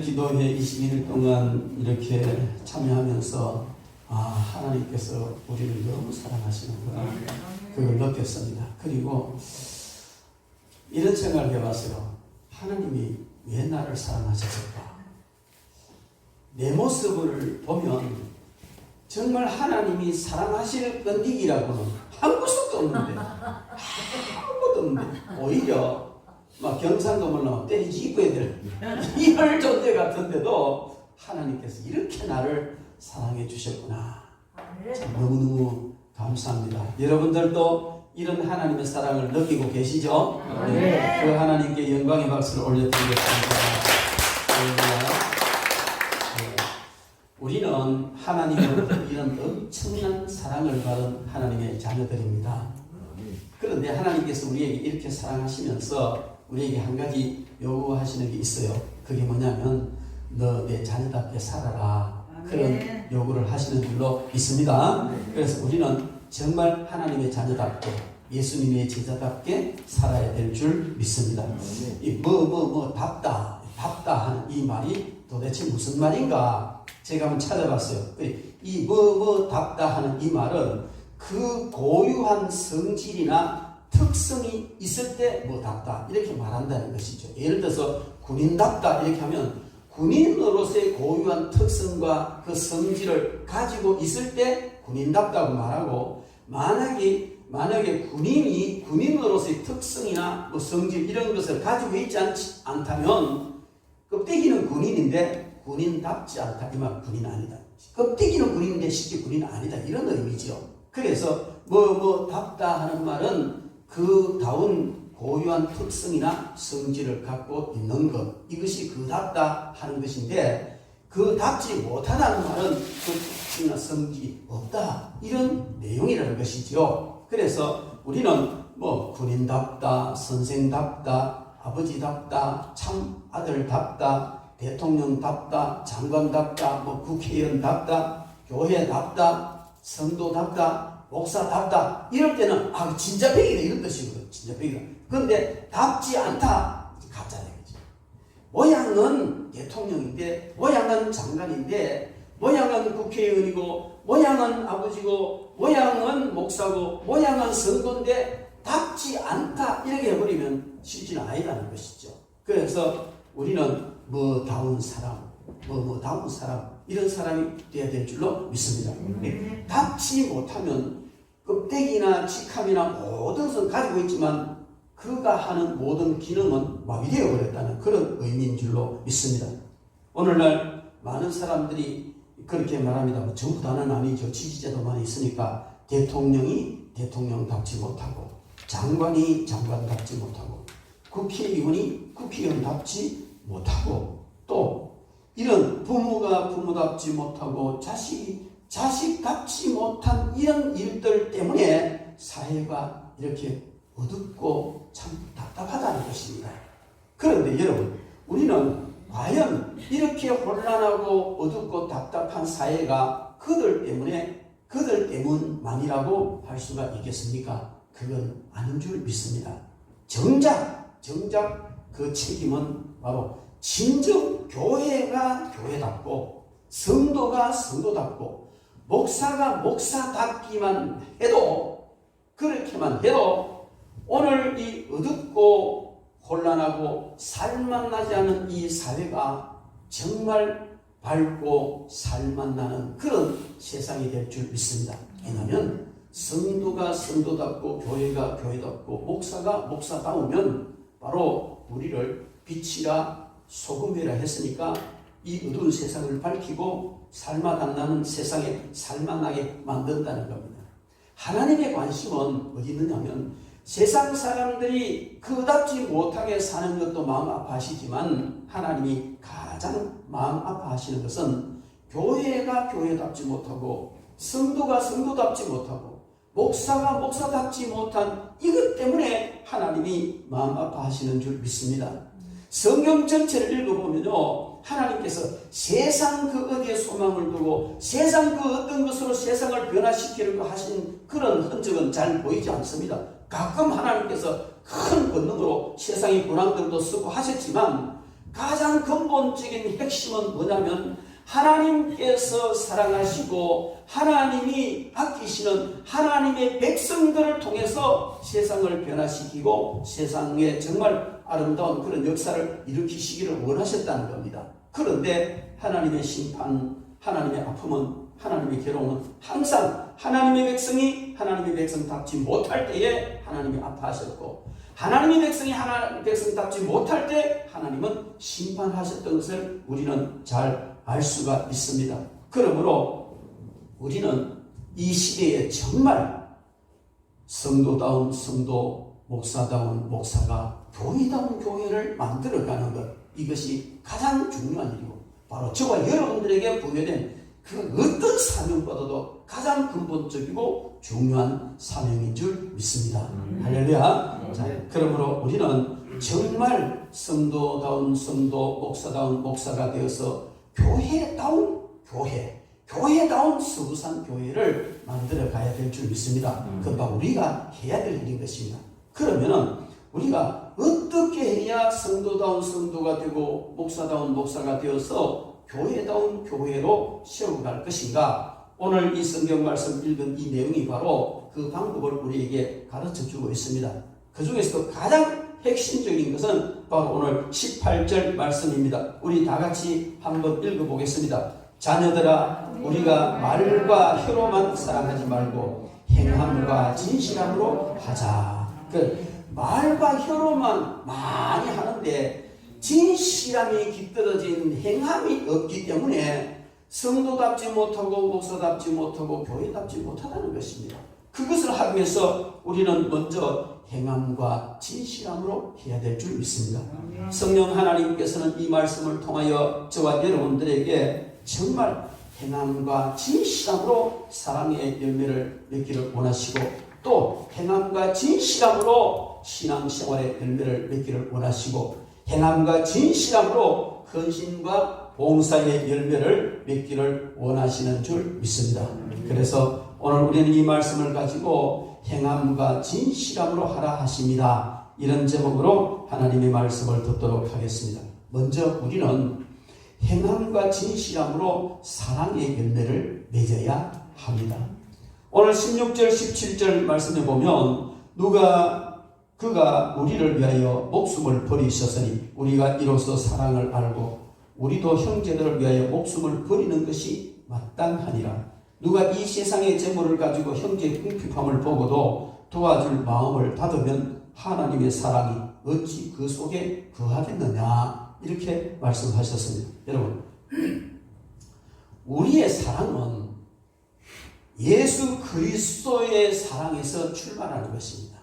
기도회 21일 동안 이렇게 참여하면서 하나님께서 우리를 너무 사랑하시는구나 그걸 느꼈습니다. 그리고 이런 생각을 해봤어요. 하나님이 왜 나를 사랑하셨을까? 내 모습을 보면 정말 하나님이 사랑하실 건디기라고는 한 구석도 없는데 아무것도 없는데 오히려 막 경상도 몰라 때리지 애야 될 이럴 존재 같은데도 하나님께서 이렇게 나를 사랑해 주셨구나. 참 너무너무 감사합니다. 여러분들도 이런 하나님의 사랑을 느끼고 계시죠? 네. 그 하나님께 영광의 박수를 올려드리겠습니다. 우리는 하나님으로부터 이런 엄청난 사랑을 받은 하나님의 자녀들입니다. 그런데 하나님께서 우리에게 이렇게 사랑하시면서 우리에게 한 가지 요구하시는 게 있어요. 그게 뭐냐면 너 내 자녀답게 살아라. 그런 요구를 하시는 줄로 믿습니다. 그래서 우리는 정말 하나님의 자녀답게 예수님의 제자답게 살아야 될 줄 믿습니다. 이 답다 하는 이 말이 도대체 무슨 말인가? 제가 한번 찾아봤어요. 이 답다 하는 이 말은 그 고유한 성질이나 특성이 있을 때 답다 이렇게 말한다는 것이죠. 예를 들어서 군인답다 이렇게 하면 군인으로서의 고유한 특성과 그 성질을 가지고 있을 때 군인답다고 말하고, 만약에 군인이 군인으로서의 특성이나 성질 이런 것을 가지고 있지 않다면 껍데기는 군인인데 군인답지 않다 이 말. 군인 아니다. 껍데기는 군인인데 실제 군인 아니다 이런 의미죠. 그래서 답다 하는 말은 그 다운 고유한 특성이나 성질을 갖고 있는 것, 이것이 그답다 하는 것인데, 그답지 못하다는 말은 그 특성이나 성질이 없다 이런 내용이라는 것이죠. 그래서 우리는 군인답다, 선생답다, 아버지답다, 참 아들답다, 대통령답다, 장관답다, 국회의원답다, 교회답다, 성도답다, 목사답다 이럴 때는 진짜 백이다 이런 뜻이거든. 진짜 백이다. 그런데 답지 않다 가짜네. 모양은 대통령인데, 모양은 장관인데, 모양은 국회의원이고, 모양은 아버지고, 모양은 목사고, 모양은 성도인데 답지 않다 이렇게 해버리면 실제는 아니라는 것이죠. 그래서 우리는 다운 사람, 다운 사람 이런 사람이 되어야 될 줄로 믿습니다. 답지 못하면 껍데기나 직함이나 모든 것을 가지고 있지만 그가 하는 모든 기능은 마비되어 버렸다는 그런 의미인 줄로 믿습니다. 오늘날 많은 사람들이 그렇게 말합니다. 전부 다는 아니죠. 지지자도 많이 있으니까 대통령이 대통령답지 못하고, 장관이 장관답지 못하고, 국회의원이 국회의원답지 못하고, 또 이런 부모가 부모답지 못하고 자식이 자식답지 못한 이런 일들 때문에 사회가 이렇게 어둡고 참 답답하다는 것입니다. 그런데 여러분, 우리는 과연 이렇게 혼란하고 어둡고 답답한 사회가 그들 때문만이라고 할 수가 있겠습니까? 그건 아닌 줄 믿습니다. 정작 그 책임은 바로 진정 교회가 교회답고, 성도가 성도답고, 목사가 목사답기만 해도, 그렇게만 해도 오늘 이 어둡고 혼란하고 살맛나지 않은 이 사회가 정말 밝고 살맛나는 그런 세상이 될 줄 믿습니다. 왜냐하면 성도가 성도답고 교회가 교회답고 목사가 목사다우면 바로 우리를 빛이라 소금이라 했으니까 이 어두운 세상을 밝히고 살맛 안 나는 세상에 살맛나게 만든다는 겁니다. 하나님의 관심은 어디 있느냐면, 세상 사람들이 그답지 못하게 사는 것도 마음 아파하시지만 하나님이 가장 마음 아파하시는 것은 교회가 교회답지 못하고, 성도가 성도답지 못하고, 목사가 목사답지 못한 이것 때문에 하나님이 마음 아파하시는 줄 믿습니다. 성경 전체를 읽어보면요, 하나님께서 세상 그 어디에 소망을 두고 세상 그 어떤 것으로 세상을 변화시키려고 하신 그런 흔적은 잘 보이지 않습니다. 가끔 하나님께서 큰 권능으로 세상의 군왕들도 쓰고 하셨지만 가장 근본적인 핵심은 뭐냐면 하나님께서 사랑하시고 하나님이 아끼시는 하나님의 백성들을 통해서 세상을 변화시키고 세상에 정말 아름다운 그런 역사를 일으키시기를 원하셨다는 겁니다. 그런데 하나님의 심판, 하나님의 아픔은, 하나님의 괴로움은 항상 하나님의 백성이 하나님의 백성답지 못할 때에 하나님이 아파하셨고, 하나님의 백성이 하나님의 백성답지 못할 때 하나님은 심판하셨던 것을 우리는 잘 알 수가 있습니다. 그러므로 우리는 이 시대에 정말 성도다운 성도, 목사다운 목사가 교회다운 교회를 만들어가는 것, 이것이 가장 중요한 일이고 바로 저와 여러분들에게 부여된 그 어떤 사명보다도 가장 근본적이고 중요한 사명인 줄 믿습니다. 할렐루야. 자, 그러므로 우리는 정말 성도다운 성도, 목사다운 목사가 되어서 교회다운 교회, 교회다운 서구산 교회를 만들어 가야 될 줄 믿습니다. 그건 우리가 해야 될 일인 것입니다. 그러면은 우리가 어떻게 해야 성도다운 성도가 되고 목사다운 목사가 되어서 교회다운 교회로 세워갈 것인가? 오늘 이 성경 말씀 읽은 이 내용이 바로 그 방법을 우리에게 가르쳐주고 있습니다. 그 중에서도 가장 핵심적인 것은 바로 오늘 18절 말씀입니다. 우리 다 같이 한번 읽어보겠습니다. 자녀들아, 우리가 말과 혀로만 사랑하지 말고 행함과 진실함으로 하자. 그 말과 혀로만 많이 하는데 진실함이 깃들어진 행함이 없기 때문에 성도답지 못하고 목사답지 못하고 교회답지 못하다는 것입니다. 그것을 하기 위해서 우리는 먼저 행함과 진실함으로 해야 될 줄 믿습니다. 성령 하나님께서는 이 말씀을 통하여 저와 여러분들에게 정말 행함과 진실함으로 사랑의 열매를 맺기를 원하시고, 또 행함과 진실함으로 신앙생활의 열매를 맺기를 원하시고, 행함과 진실함으로 헌신과 봉사의 열매를 맺기를 원하시는 줄 믿습니다. 그래서 오늘 우리는 이 말씀을 가지고 행함과 진실함으로 하라 하십니다. 이런 제목으로 하나님의 말씀을 듣도록 하겠습니다. 먼저 우리는 행함과 진실함으로 사랑의 열매를 맺어야 합니다. 오늘 16절 17절 말씀에 보면 그가 우리를 위하여 목숨을 버리셨으니 우리가 이로써 사랑을 알고 우리도 형제들을 위하여 목숨을 버리는 것이 마땅하니라. 누가 이 세상의 재물을 가지고 형제의 궁핍함을 보고도 도와줄 마음을 닫으면 하나님의 사랑이 어찌 그 속에 거하겠느냐, 이렇게 말씀하셨습니다. 여러분, 우리의 사랑은 예수 그리스도의 사랑에서 출발하는 것입니다.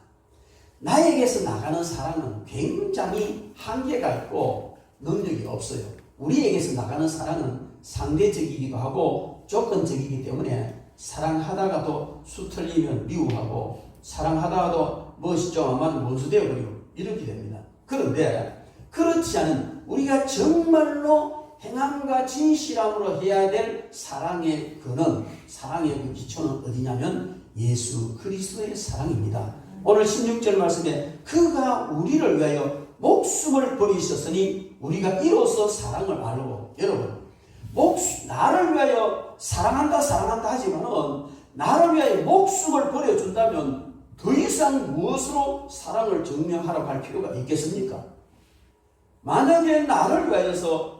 나에게서 나가는 사랑은 굉장히 한계가 있고 능력이 없어요. 우리에게서 나가는 사랑은 상대적이기도 하고 조건적이기 때문에 사랑하다가도 수틀리면 미워하고 사랑하다가도 무엇이 좀 하면 원수되어버리고 이렇게 됩니다. 그런데 그렇지 않은 우리가 정말로 행함과 진실함으로 해야 될 사랑의 근원, 사랑의 그 기초는 어디냐면 예수 그리스도의 사랑입니다. 오늘 16절 말씀에 그가 우리를 위하여 목숨을 버리셨으니 우리가 이로써 사랑을 알고, 여러분, 나를 위하여 사랑한다 하지만은 나를 위하여 목숨을 버려준다면 더 이상 무엇으로 사랑을 증명하라고 할 필요가 있겠습니까? 만약에 나를 위하여서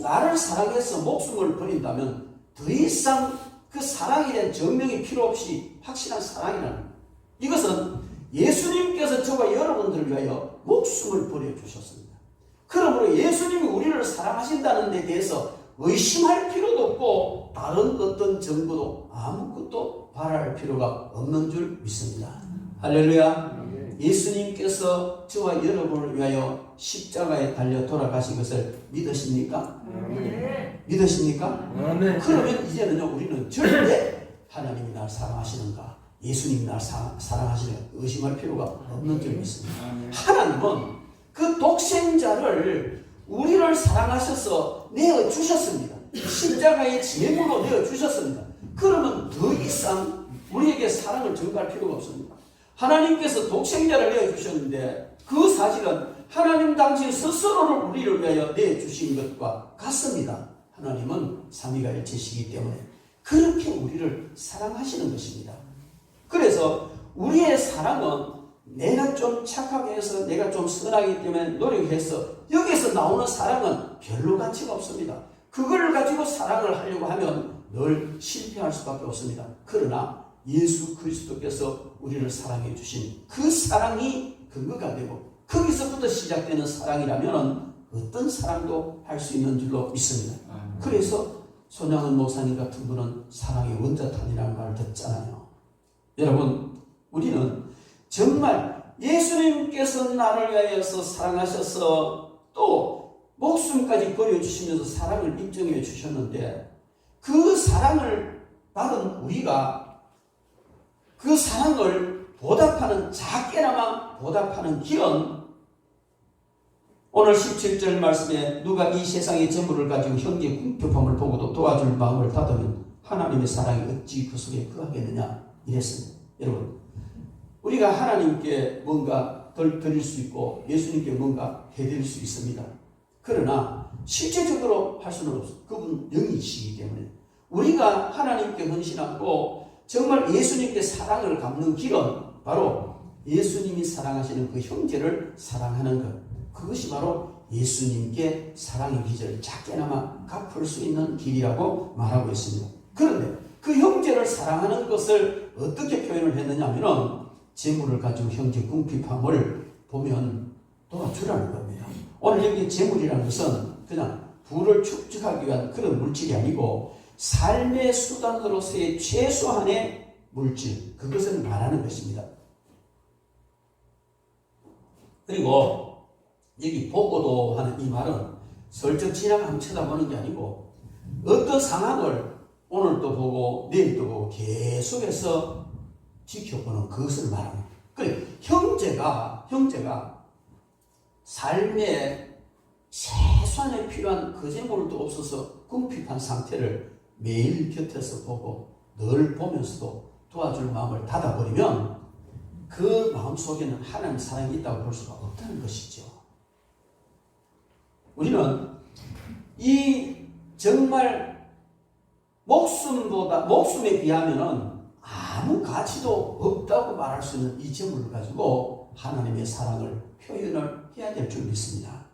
나를 사랑해서 목숨을 버린다면 더 이상 그 사랑에 대한 증명이 필요 없이 확실한 사랑이라는, 이것은 예수님께서 저와 여러분들을 위하여 목숨을 버려주셨습니다. 그러므로 예수님이 우리를 사랑하신다는 데 대해서 의심할 필요도 없고 다른 어떤 정보도 아무것도 바랄 필요가 없는 줄 믿습니다. 할렐루야. 예수님께서 저와 여러분을 위하여 십자가에 달려 돌아가신 것을 믿으십니까? 믿으십니까? 그러면 이제는요, 우리는 절대 하나님이 날 사랑하시는가, 예수님이 날 사랑하시는가 의심할 필요가 없는 줄 믿습니다. 하나님은 그 독생자를 우리를 사랑하셔서 내어주셨습니다. 십자가의 제물로 내어주셨습니다. 그러면 더 이상 우리에게 사랑을 증가할 필요가 없습니다. 하나님께서 독생자를 내어주셨는데 그 사실은 하나님 당신 스스로를 우리를 위하여 내주신 것과 같습니다. 하나님은 삼위일체시기 때문에 그렇게 우리를 사랑하시는 것입니다. 그래서 우리의 사랑은 내가 좀 착하게 해서 내가 좀 선하기 때문에 노력해서 여기서 나오는 사랑은 별로 가치가 없습니다. 그걸 가지고 사랑을 하려고 하면 늘 실패할 수밖에 없습니다. 그러나 예수 그리스도께서 우리를 사랑해 주신 그 사랑이 근거가 되고 거기서부터 시작되는 사랑이라면 어떤 사랑도 할 수 있는 줄로 믿습니다. 그래서 손양은 목사님 같은 분은 사랑의 원자탄이라는 말을 듣잖아요. 여러분, 우리는 정말 예수님께서 나를 위하여서 사랑하셔서 또 목숨까지 버려주시면서 사랑을 인정해 주셨는데 그 사랑을 받은 우리가 그 사랑을 보답하는, 작게나마 보답하는 길은 오늘 17절 말씀에 누가 이 세상의 재물을 가지고 형제의 궁핍함을 보고도 도와줄 마음을 닫으면 하나님의 사랑이 어찌 그 속에 거하겠느냐 이랬습니다. 여러분, 우리가 하나님께 뭔가 덜 드릴 수 있고 예수님께 뭔가 해드릴 수 있습니다. 그러나 실제적으로 할 수는 없어요. 그분 영이시기 때문에 우리가 하나님께 헌신하고 정말 예수님께 사랑을 갚는 길은 바로 예수님이 사랑하시는 그 형제를 사랑하는 것, 그것이 바로 예수님께 사랑의 빚을 작게나마 갚을 수 있는 길이라고 말하고 있습니다. 그런데 그 형제를 사랑하는 것을 어떻게 표현을 했느냐 하면 재물을 가지고 형제 궁핍함을 보면 도와주라는 겁니다. 오늘 여기 재물이라는 것은 그냥 부를 축적하기 위한 그런 물질이 아니고 삶의 수단으로서의 최소한의 물질, 그것을 말하는 것입니다. 그리고 여기 보고도 하는 이 말은 슬쩍 지나가면 쳐다보는 게 아니고 어떤 상황을 오늘도 보고 내일도 보고 계속해서 지켜보는 그것을 말합니다. 그래, 형제가 삶에 최소한에 필요한 그 재물도 없어서 궁핍한 상태를 매일 곁에서 보고 늘 보면서도 도와줄 마음을 닫아버리면 그 마음 속에는 하나님의 사랑이 있다고 볼 수가 없다는 것이죠. 우리는 이 정말 목숨에 비하면은 아무 가치도 없다고 말할 수 있는 이 재물을 가지고 하나님의 사랑을 표현을 해야 될 줄 믿습니다.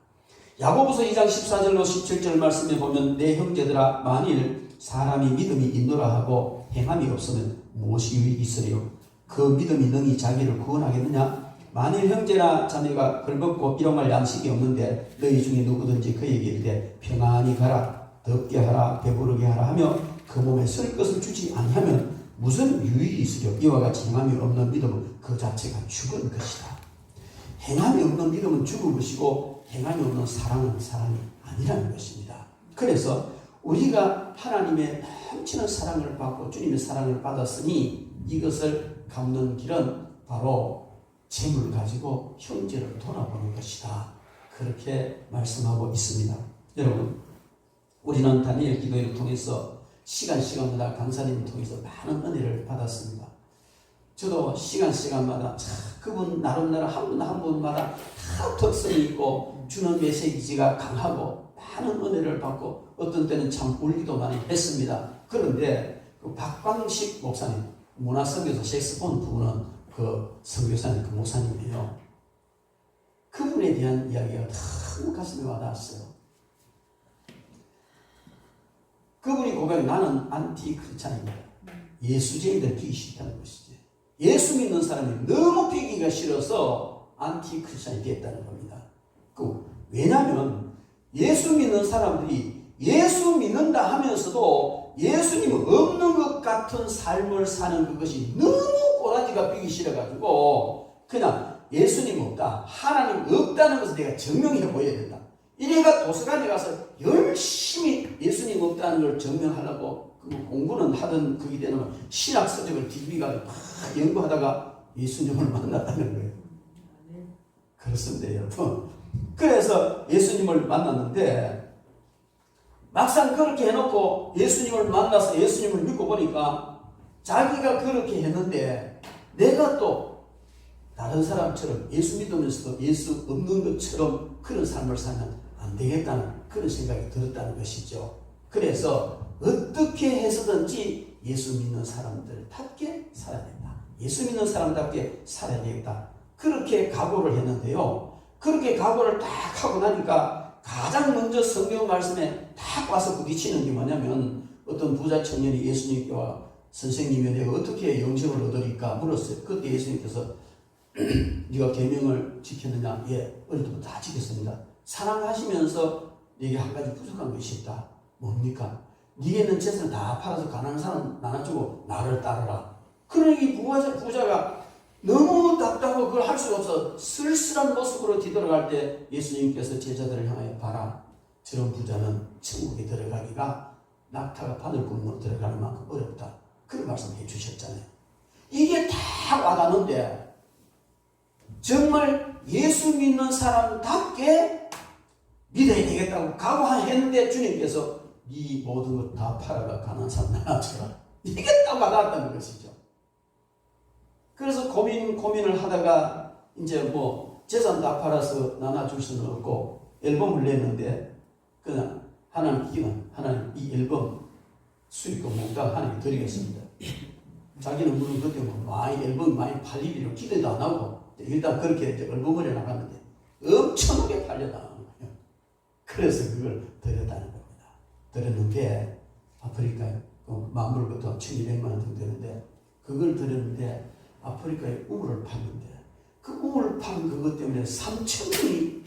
야고보서 2장 14절로 17절 말씀에 보면 내 형제들아 만일 사람이 믿음이 있노라 하고 행함이 없으면 무엇이 유익이 있으리요? 그 믿음이 능히 자기를 구원하겠느냐? 만일 형제나 자매가 헐벗고 일용할 양식이 없는데 너희 중에 누구든지 그에게 이르되 평안히 가라, 덥게 하라, 배부르게 하라 하며 그 몸에 쓸 것을 주지 아니하면 무슨 유익이 있으려? 이와 같이 행함이 없는 믿음은 그 자체가 죽은 것이다. 행함이 없는 믿음은 죽은 것이고 행함이 없는 사랑은 사랑이 아니라는 것입니다. 그래서 우리가 하나님의 넘치는 사랑을 받고 주님의 사랑을 받았으니 이것을 갚는 길은 바로 재물을 가지고 형제를 돌아보는 것이다. 그렇게 말씀하고 있습니다. 여러분, 우리는 다니엘 기도회를 통해서 시간마다 강사님을 통해서 많은 은혜를 받았습니다. 저도 시간마다 그분 나름대로 한 분 한 분마다 다 특성이 있고 주는 메시지가 강하고 많은 은혜를 받고 어떤 때는 참 울기도 많이 했습니다. 그런데 그 박광식 목사님, 문화선교사 색소폰 부는 그 선교사님, 그 목사님이에요. 그분에 대한 이야기가 너무 가슴에 와닿았어요. 그분이 고백해 나는 안티 크리스찬입니다. 예수쟁이들 비기 싫다는 것이지. 예수 믿는 사람이 너무 비기가 싫어서 안티 크리스찬이 됐다는 겁니다. 왜냐하면 예수 믿는 사람들이 예수 믿는다 하면서도 예수님 없는 것 같은 삶을 사는 그것이 너무 꼬라지가 비기 싫어가지고 그냥 예수님 없다, 하나님 없다는 것을 내가 증명해 보여야 된다. 이래가 도서관에 가서 열심히 예수님 없다는 걸 증명하려고 공부는 하던 그게 되는 신학 서적을 뒤비가지고 막 연구하다가 예수님을 만났다는 거예요. 그렇습니다, 여러분. 그래서 예수님을 만났는데 막상 그렇게 해놓고 예수님을 만나서 예수님을 믿고 보니까 자기가 그렇게 했는데 내가 또 다른 사람처럼 예수 믿으면서도 예수 없는 것처럼 그런 삶을 살면 안 되겠다는 그런 생각이 들었다는 것이죠. 그래서 어떻게 해서든지 예수 믿는 사람들답게 살아야 된다. 예수 믿는 사람답게 살아야 되겠다. 그렇게 각오를 했는데요. 그렇게 각오를 딱 하고 나니까 가장 먼저 성경 말씀에 딱 와서 부딪히는 게 뭐냐면 어떤 부자 청년이 예수님께 와 선생님이 내가 어떻게 영생을 얻으리까 물었어요. 그때 예수님께서 네가 계명을 지켰느냐? 예, 어릴 때부터 다 지켰습니다. 사랑하시면서 네게 한 가지 부족한 것이 있다. 뭡니까? 네게 있는 재산을 다 팔아서 가난한 사람 나눠주고 나를 따르라. 그러니 이 부자가 너무 답답하고 그걸 할 수가 없어 쓸쓸한 모습으로 뒤돌아갈 때 예수님께서 제자들을 향하여 봐라. 저런 부자는 천국에 들어가기가 낙타가 바늘구멍으로 들어가는 만큼 어렵다. 그런 말씀을 해주셨잖아요. 이게 다 와닿는데 정말 예수 믿는 사람답게 믿어야 되겠다고 각오했는데 주님께서 네 모든 것 다 팔아가 가난한 사람 나눠주라. 이게 딱 와닿았다는 것이죠. 그래서 고민을 하다가 이제 뭐 재산 다 팔아서 나눠줄 수는 없고 앨범을 냈는데 그냥 하나님 이 앨범 수익금 몽땅 하나님 드리겠습니다. 자기는 물론 그때 뭐 앨범이 많이 팔리기로 기대도 안 하고 일단 그렇게 이제 얼버무려 나갔는데 엄청나게 팔려나가는 거예요. 그래서 그걸 드렸다는 겁니다. 드렸는데 아프리카에 만불 것도 1200만 원 정도 되는데 그걸 드렸는데 아프리카에 우물을 팠는데 그 우물을 판 그것 때문에 3,000명이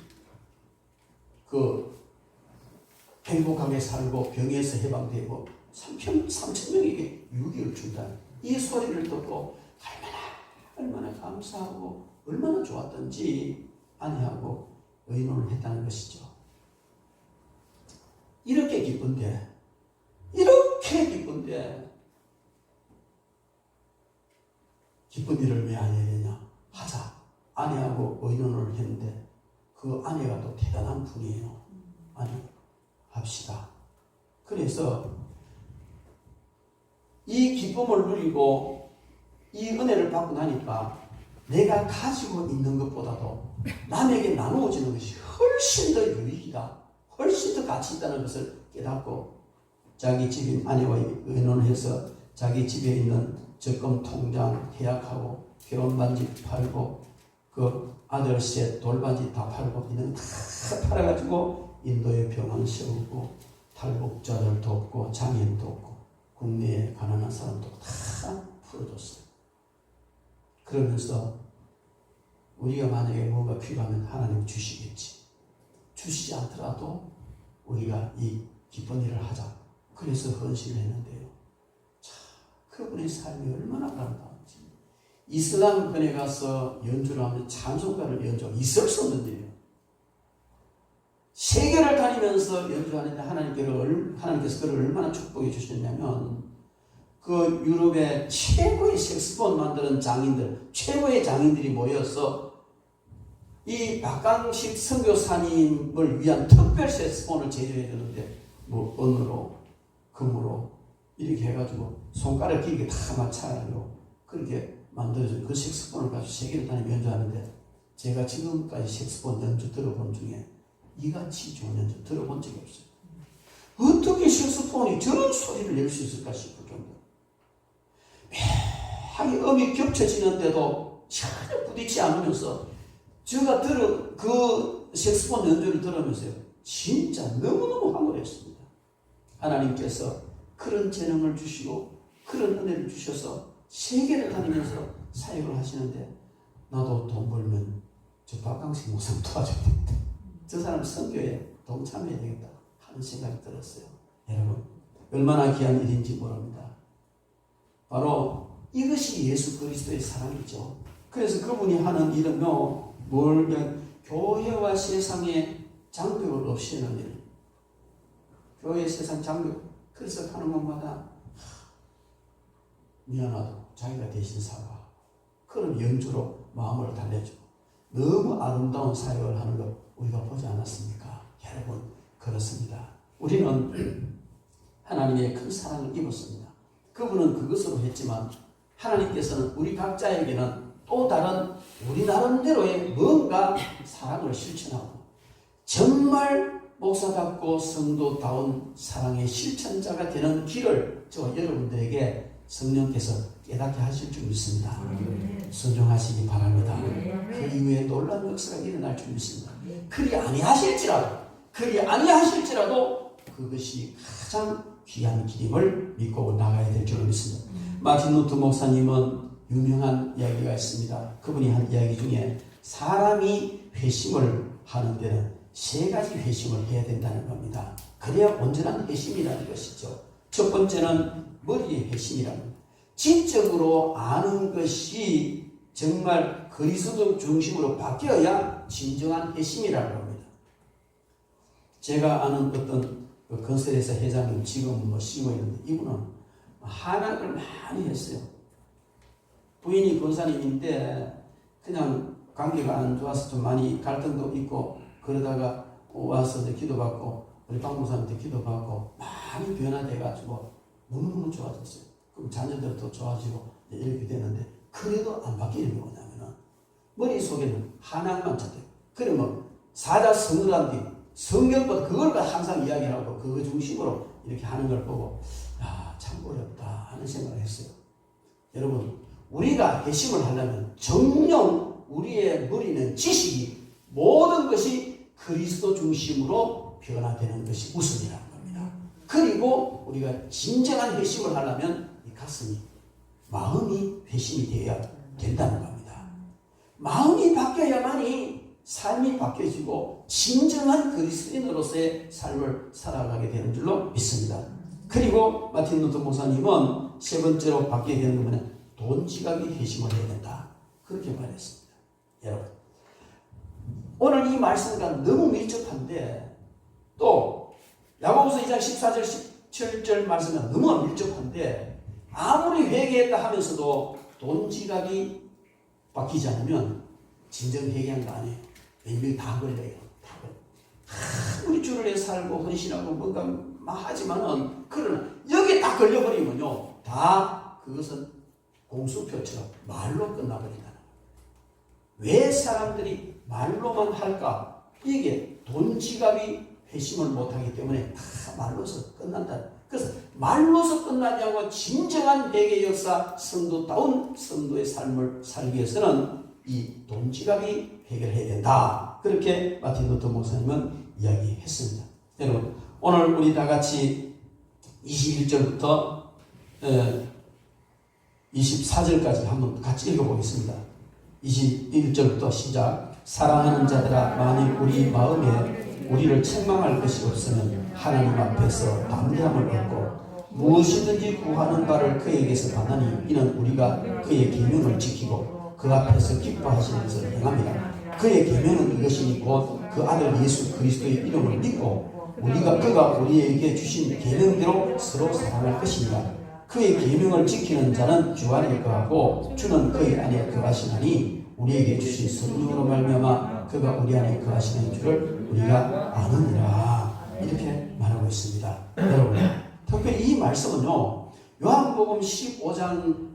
행복하게 살고 병에서 해방되고 3,000명에게 유익을 준다. 이 소리를 듣고 얼마나 감사하고 얼마나 좋았던지 아내하고 의논을 했다는 것이죠. 이렇게 기쁜데 기쁜 일을 왜 안 해야 되냐? 하자. 아내하고 의논을 했는데 그 아내가 또 대단한 분이에요. 아니, 합시다. 그래서 이 기쁨을 누리고 이 은혜를 받고 나니까 내가 가지고 있는 것보다도 남에게 나누어지는 것이 훨씬 더 유익이다. 훨씬 더 가치 있다는 것을 깨닫고 자기 집인 아내와 의논을 해서 자기 집에 있는 적금 통장 해약하고 결혼반지 팔고 그 아들셋 돌반지 다 팔고 있는 다 팔아가지고 인도에 병원 세우고 탈북자들 돕고 장애인 돕고 국내에 가난한 사람도 다 풀어줬어요. 그러면서 우리가 만약에 뭔가 필요하면 하나님 주시겠지. 주시지 않더라도 우리가 이 기쁜 일을 하자. 그래서 헌신을 했는데요. 참 그분의 삶이 얼마나 아름다운지. 이슬람권에 가서 연주를 하면 찬송가를 연주하고 있을 수 없는 일이에요. 세계를 다니면서 연주하는데 하나님께서 그를 얼마나 축복해 주셨냐면 그 유럽의 최고의 색스폰 만드는 장인들, 최고의 장인들이 모여서 이 박강식 선교사님을 위한 특별 색스폰을 제조해 주는데 뭐 은으로 금으로 이렇게 해가지고 손가락 길게 다 맞춰가지고 그렇게 만들어준 그 색스폰을 가지고 세계를 다니며 연주하는데 제가 지금까지 색스폰 연주 들어본 중에 이같이 좋은 연주 들어본 적이 없어요. 어떻게 색스폰이 저런 소리를 낼 수 있을까 싶을 정도. 묘하게 음이 겹쳐지는데도 전혀 부딪히지 않으면서 제가 그 색스폰 연주를 들으면서요. 진짜 너무너무 황홀했습니다. 하나님께서 그런 재능을 주시고 그런 은혜를 주셔서 세계를 다니면서 사역을 하시는데 나도 돈 벌면 저 박강식 목사님 도와줘야 되겠다. 저 사람 선교에 동참해야 되겠다 하는 생각이 들었어요. 여러분 얼마나 귀한 일인지 모릅니다. 바로 이것이 예수 그리스도의 사랑이죠. 그래서 그분이 하는 일은요. 교회와 세상의 장벽을 없애는 일. 교회 세상 장벽. 그래서 하는 것마다 미안하다고 자기가 대신 사과하고 그런 연주로 마음을 달래주고 너무 아름다운 사역을 하는 것 우리가 보지 않았습니까? 여러분 그렇습니다. 우리는 하나님의 큰 사랑을 입었습니다. 그분은 그것으로 했지만 하나님께서는 우리 각자에게는 또 다른 우리 나름대로의 뭔가 사랑을 실천하고 정말 목사답고 성도다운 사랑의 실천자가 되는 길을 저 여러분들에게 성령께서 깨닫게 하실 줄 믿습니다. 순종하시기 바랍니다. 그 이후에 놀라운 역사가 일어날 줄 믿습니다. 그리 아니하실지라도 그것이 가장 귀한 길임을 믿고 나가야 될 줄 믿습니다. 마틴 루터 목사님은 유명한 이야기가 있습니다. 그분이 한 이야기 중에 사람이 회심을 하는 데는 세 가지 회심을 해야 된다는 겁니다. 그래야 온전한 회심이라는 것이죠. 첫 번째는 머리의 회심이라는 겁니다. 지적으로 아는 것이 정말 그리스도 중심으로 바뀌어야 진정한 회심이라는 겁니다. 제가 아는 어떤 건설회사 회장님 지금 쉬고 있는데 이분은 한학을 많이 했어요. 부인이 권사님인데 그냥 관계가 안 좋아서 좀 많이 갈등도 있고 그러다가 와서 이제 기도받고 우리 박 목사님한테 기도받고 많이 변화돼가지고 너무너무 좋아졌어요. 그럼 자녀들도 좋아지고 이렇게 되는데 그래도 안 바뀌는 게 뭐냐면은 머릿속에는 한학만 찾아요. 그러면 사자성어란 뒤 성경보다 그걸 항상 이야기하고 그거 중심으로 이렇게 하는 걸 보고 참 어렵다 하는 생각을 했어요. 여러분 우리가 회심을 하려면 정녕 우리의 머리는 지식이 모든 것이 그리스도 중심으로 변화되는 것이 우선이라는 겁니다. 그리고 우리가 진정한 회심을 하려면 이 가슴이 마음이 회심이 되어야 된다는 겁니다. 마음이 바뀌어야만이 삶이 바뀌어지고 진정한 그리스도인으로서의 삶을 살아가게 되는 줄로 믿습니다. 그리고 마틴 루터 목사님은 세 번째로 바뀌게 되는 것은 돈 지갑이 회심을 해야 된다. 그렇게 말했습니다. 여러분 오늘 이 말씀과 너무 밀접한데 또 야고보서 2장 14절 17절 말씀과 너무 밀접한데 아무리 회개했다 하면서도 돈 지갑이 바뀌지 않으면 진정 회개한 거 아니에요. 왠지 다 걸려요. 아무리 주를 위해 살고 헌신하고 뭔가 하지만은 그러나 여기 딱 걸려버리면요 다 그것은 공수표처럼 말로 끝나버린다는 거예요. 왜 사람들이 말로만 할까? 이게 돈 지갑이 회심을 못하기 때문에 다 말로서 끝난다. 그래서 말로서 끝나지 않고 진정한 회개 역사 성도다운 성도의 삶을 살기 위해서는 이 돈 지갑이 해결해야 된다. 그렇게 마틴 루터 목사님은 이야기했습니다. 여러분 오늘 우리 다 같이 21절부터 24절까지 한번 같이 읽어보겠습니다. 21절부터 시작. 사랑하는 자들아 만일 우리 마음에 우리를 책망할 것이 없으면 하나님 앞에서 담대함을 얻고 무엇이든지 구하는 바를 그에게서 받으니 이는 우리가 그의 계명을 지키고 그 앞에서 기뻐하시는 것을 행합니다. 그의 계명은 이것이니 곧 그 아들 예수 그리스도의 이름을 믿고 그가 우리에게 주신 계명대로 서로 사랑할 것입니다. 그의 계명을 지키는 자는 주 안에 거하고 주는 그의 안에 거하시나니 우리에게 주신 성령으로 말미암아 그가 우리 안에 거하시는 줄을 우리가 아느니라. 이렇게 말하고 있습니다. 여러분 특별히 이 말씀은요 요한복음 15장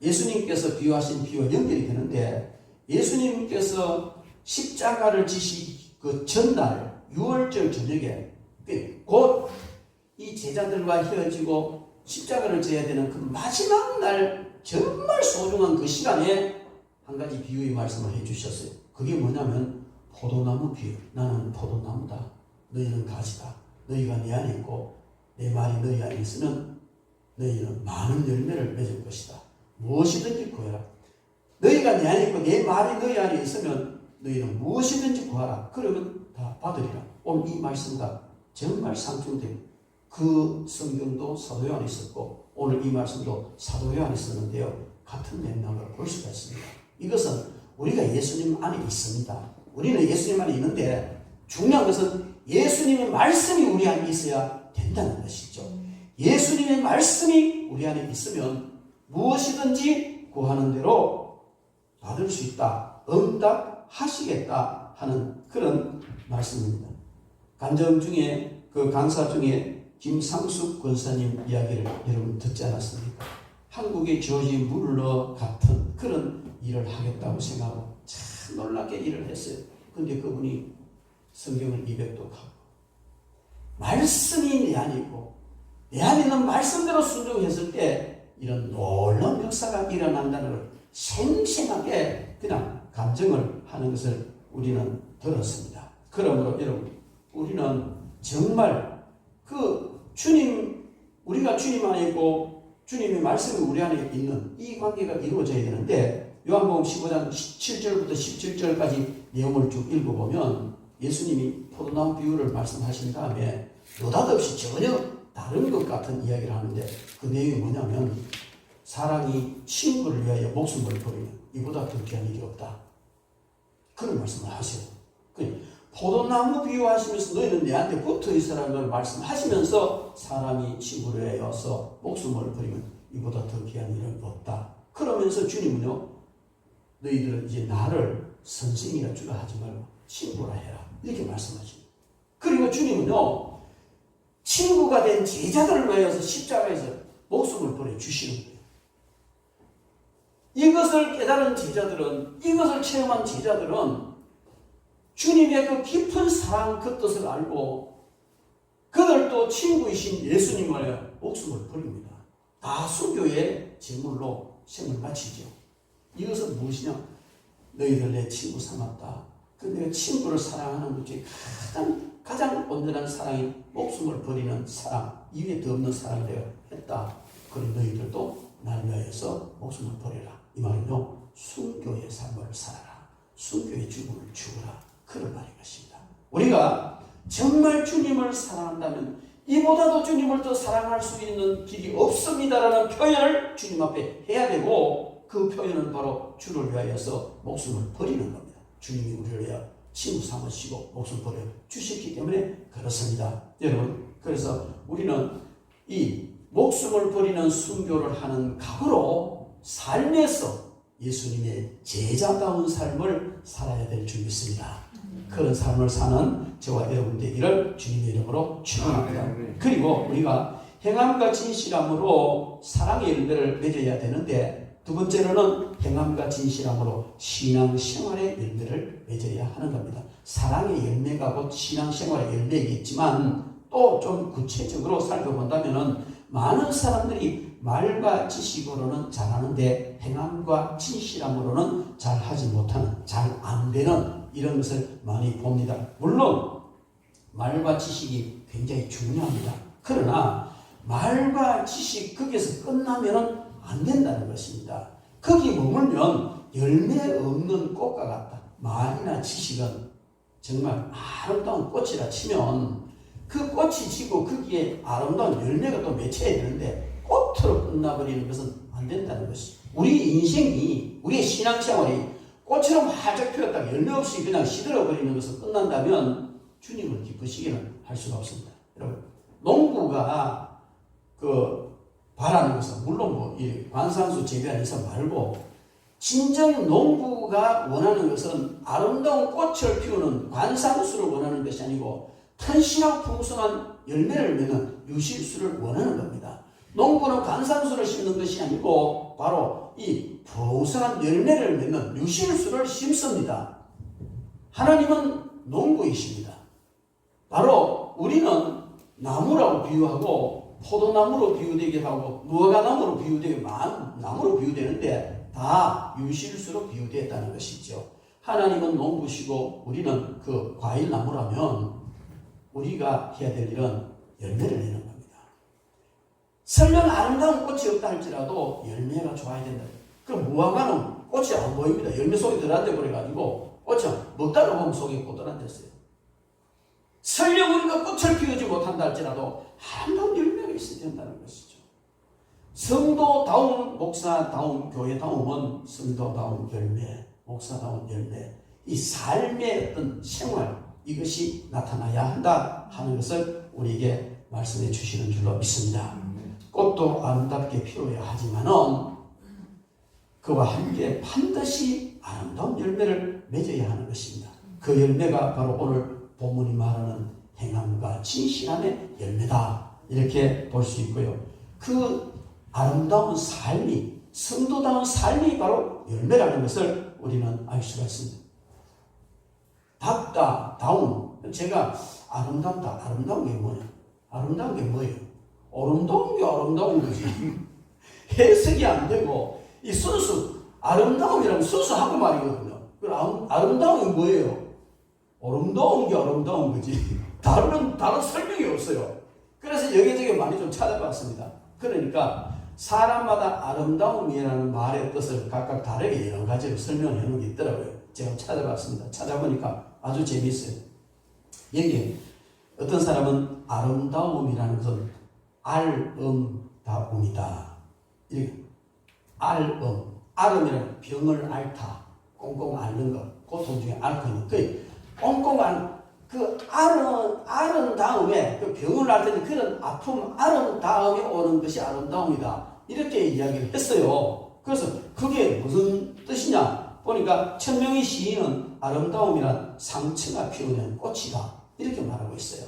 예수님께서 비유하신 비유와 연결이 되는데 예수님께서 십자가를 지시 그 전날 6월절 저녁에 곧 이 제자들과 헤어지고 십자가를 져야 되는 그 마지막 날 정말 소중한 그 시간에 한 가지 비유의 말씀을 해주셨어요. 그게 뭐냐면 포도나무 비유. 나는 포도나무다. 너희는 가지다. 너희가 내 안에 있고 내 말이 너희 안에 있으면 너희는 많은 열매를 맺을 것이다. 무엇이든지 구해라. 너희가 내 안에 있고 내 말이 너희 안에 있으면 너희는 무엇이든지 구하라. 그러면 다 받으리라. 오늘 이 말씀과 정말 상충된 그 성경도 사도 요한이 있었고 오늘 이 말씀도 사도 요한이 있었는데요. 같은 맥락을 볼 수가 있습니다. 이것은 우리가 예수님 안에 있습니다. 우리는 예수님 안에 있는데 중요한 것은 예수님의 말씀이 우리 안에 있어야 된다는 것이죠. 예수님의 말씀이 우리 안에 있으면 무엇이든지 구하는 대로 받을 수 있다. 응답하시겠다 하는 그런 말씀입니다. 간증 중에 그 강사 중에 김상숙 권사님 이야기를 여러분 듣지 않았습니까? 한국의 조지 물러 같은 그런 일을 하겠다고 생각하고 참 놀랍게 일을 했어요. 근데 그분이 성경을 200독하고 말씀이 내 안에 있고 내 안에 있는 말씀대로 순종했을 때 이런 놀라운 역사가 일어난다는 걸 생생하게 그냥 감정을 하는 것을 우리는 들었습니다. 그러므로 여러분, 우리는 정말 그 주님, 우리가 주님 안에 있고 주님의 말씀이 우리 안에 있는 이 관계가 이루어져야 되는데, 요한복음 15장 7절부터 17절까지 내용을 쭉 읽어보면 예수님이 포도나무 비유를 말씀하신 다음에 느닷없이 전혀 다른 것 같은 이야기를 하는데, 그 내용이 뭐냐면 사랑이 친구를 위하여 목숨을 버리면 이보다 더 귀한 일이 없다, 그런 말씀을 하세요. 포도나무 비유하시면서 너희는 내한테 붙어 있으라는 걸 말씀하시면서 사람이 친구를 위하여서 목숨을 버리면 이보다 더 귀한 일은 없다. 그러면서 주님은요, 너희들은 이제 나를 선생이라 주라 하지 말고 친구라 해라, 이렇게 말씀하십니다. 그리고 주님은요, 친구가 된 제자들을 위하여서 십자가에서 목숨을 버려 주시는 거예요. 이것을 깨달은 제자들은, 이것을 체험한 제자들은 주님의 그 깊은 사랑, 그 뜻을 알고 그들도 친구이신 예수님을 목숨을 버립니다. 다 수교의 제물로 생을 바치죠. 이것은 무엇이냐? 너희들 내 친구 삼았다. 그 내가 친구를 사랑하는 것 중에 가장 온전한 사랑이 목숨을 버리는 사랑, 이외에 더 없는 사랑을 내가 했다. 그리고 너희들도 나를 위하여서 목숨을 버려라. 이 말은요, 순교의 삶을 살아라, 순교의 죽음을 죽어라, 그런 말인 것입니다. 우리가 정말 주님을 사랑한다면 이보다도 주님을 더 사랑할 수 있는 길이 없습니다라는 표현을 주님 앞에 해야 되고, 그 표현은 바로 주를 위하여서 목숨을 버리는 겁니다. 주님이 우리를 위하여 친구 삼으시고 목숨 버려 주셨기 때문에 그렇습니다. 여러분, 그래서 우리는 이 목숨을 버리는 순교를 하는 각오로 삶에서 예수님의 제자다운 삶을 살아야 될 줄 믿습니다. 그런 삶을 사는 저와 여러분 되기를 주님의 이름으로 축원합니다. 그리고 우리가 행함과 진실함으로 사랑의 열매를 맺어야 되는데, 두 번째로는 행함과 진실함으로 신앙생활의 열매를 맺어야 하는 겁니다. 사랑의 열매가 곧 신앙생활의 열매이겠지만, 또 좀 구체적으로 살펴본다면 많은 사람들이 말과 지식으로는 잘하는데 행함과 진실함으로는 잘하지 못하는, 잘 안 되는 이런 것을 많이 봅니다. 물론 말과 지식이 굉장히 중요합니다. 그러나 말과 지식 거기에서 끝나면 안 된다는 것입니다. 거기 머물면 열매 없는 꽃과 같다. 말이나 지식은 정말 아름다운 꽃이라 치면 그 꽃이 지고 거기에 아름다운 열매가 또 맺혀야 되는데 꽃으로 끝나버리는 것은 안 된다는 것이죠. 우리 인생이, 우리의 신앙생활이 꽃처럼 활짝 피었다가 열매 없이 그냥 시들어버리는 것은 끝난다면 주님을 기쁘시기는 할 수가 없습니다. 여러분, 농부가 바라는 것은 물론 이 관상수 재배하면서 말고, 진정 농부가 원하는 것은 아름다운 꽃을 피우는 관상수를 원하는 것이 아니고 탄실하고 풍성한 열매를 맺는 유실수를 원하는 겁니다. 농부는 관상수를 심는 것이 아니고 바로 이 풍성한 열매를 맺는 유실수를 심습니다. 하나님은 농부이십니다. 바로 우리는 나무라고 비유하고 포도나무로 비유되기도 하고 무화과나무로 비유되고 나무로 비유되는데 다 유실수로 비유되었다는 것이죠. 하나님은 농부시고 우리는 그 과일나무라면 우리가 해야 될 일은 열매를 내는 겁니다. 설령 아름다운 꽃이 없다 할지라도 열매가 좋아야 된다. 그럼 무화과는 꽃이 안 보입니다. 열매 속에 들어앉아 버려가지고 꽃이 먹다가 보면 속에 꼬들앉았어요. 설령 우리가 꽃을 피우지 못한다 할지라도 아름다운 열매가 있어야 된다는 것이죠. 성도다운, 목사다운, 교회다움은 성도다운 열매, 목사다운 열매, 이 삶의 어떤 생활, 이것이 나타나야 한다 하는 것을 우리에게 말씀해 주시는 줄로 믿습니다. 꽃도 아름답게 피워야 하지만은 그와 함께 반드시 아름다운 열매를 맺어야 하는 것입니다. 그 열매가 바로 오늘 본문이 말하는 행함과 진실함의 열매다, 이렇게 볼 수 있고요. 그 아름다운 삶이, 성도다운 삶이 바로 열매라는 것을 우리는 알 수가 있습니다. 답다, 다운. 제가 아름답다, 아름다운 게 뭐냐? 아름다운 게 뭐예요? 아름다운 게 아름다운 거지. 해석이 안 되고, 이 순수, 아름다움이라면 순수 한국말이거든요. 아름다운 게 뭐예요? 아름다운 게 아름다운 거지. 다른 설명이 없어요. 그래서 여기저기 많이 좀 찾아봤습니다. 그러니까 사람마다 아름다움이라는 말의 뜻을 각각 다르게 여러 가지로 설명해 놓은 게 있더라고요. 제가 찾아봤습니다. 찾아보니까 아주 재미있어요. 여기에 어떤 사람은 아름다움이라는 것은 알음다움이다. 알음이라는 병을 앓다, 꽁꽁 앓는 것, 고통 중에 앓거든요. 그 꽁꽁 앓는 그 앓은 다음에 그 병을 앓더니 그런 아픔 앓은 다음에 오는 것이 아름다움이다. 이렇게 이야기를 했어요. 그래서 그게 무슨 뜻이냐? 보니까 천명의 시인은 아름다움이란 상처가 피우는 꽃이다. 이렇게 말하고 있어요.